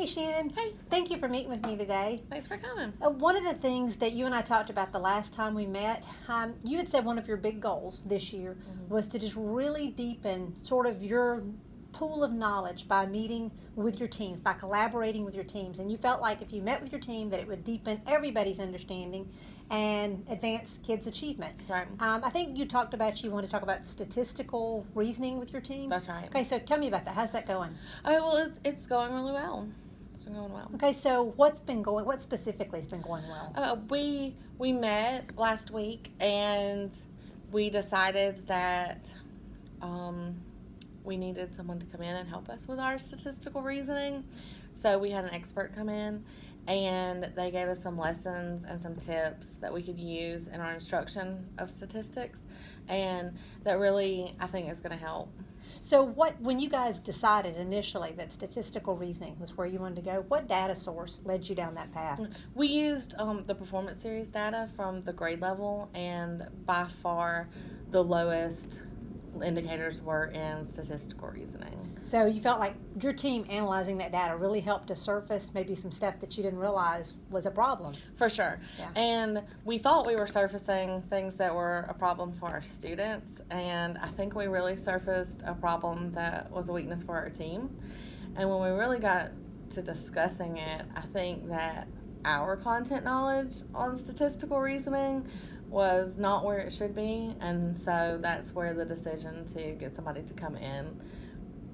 Hey Shannon. Hey. Thank you for meeting with me today. Thanks for coming. One of the things that you and I talked about the last time we met, you had said one of your big goals this year was to just really deepen sort of your pool of knowledge by meeting with your teams, by collaborating with your teams. And you felt like if you met with your team that it would deepen everybody's understanding and advance kids' achievement. Right. I think you talked about you want to talk about statistical reasoning with your team. That's right. Okay, so tell me about that. How's that going? Okay, well, it's going really well. It's been going well. Okay, so what specifically has been going well? We met last week and we decided that we needed someone to come in and help us with our statistical reasoning. So we had an expert come in and they gave us some lessons and some tips that we could use in our instruction of statistics, and that really I think is going to help. So when you guys decided initially that statistical reasoning was where you wanted to go, what data source led you down that path? We used the performance series data from the grade level, and by far the lowest indicators were in statistical reasoning. So you felt like your team analyzing that data really helped to surface maybe some stuff that you didn't realize was a problem. For sure. Yeah. And we thought we were surfacing things that were a problem for our students, and I think we really surfaced a problem that was a weakness for our team. And when we really got to discussing it, I think that our content knowledge on statistical reasoning was not where it should be, and so that's where the decision to get somebody to come in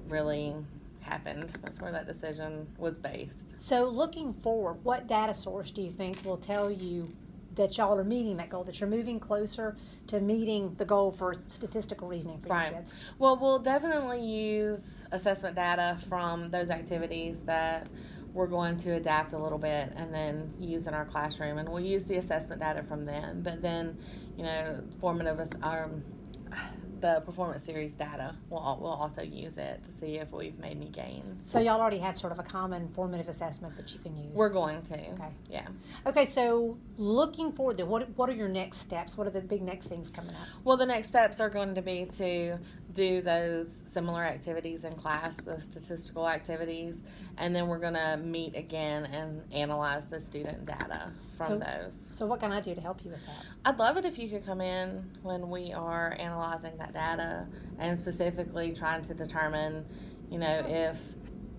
really happened. That's where that decision was based. So looking forward, what data source do you think will tell you that y'all are meeting that goal, that you're moving closer to meeting the goal for statistical reasoning for your kids? Well, we'll definitely use assessment data from those activities that we're going to adapt a little bit and then use in our classroom, and we'll use the assessment data from then. But then, the performance series data, we'll also use it to see if we've made any gains. So y'all already have sort of a common formative assessment that you can use. We're going to. Okay. Yeah. Okay, so looking forward to what are your next steps? What are the big next things coming up? Well, the next steps are going to be to do those similar activities in class, the statistical activities, and then we're going to meet again and analyze the student data from those. So what can I do to help you with that? I'd love it if you could come in when we are analyzing that data and specifically trying to determine, if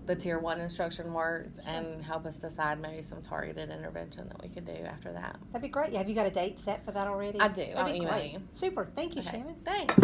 the Tier 1 instruction worked and help us decide maybe some targeted intervention that we could do after that. That'd be great. Have you got a date set for that already? I do. That'd I'll be email great. you. Super. Thank you, Okay. Shannon. Thanks.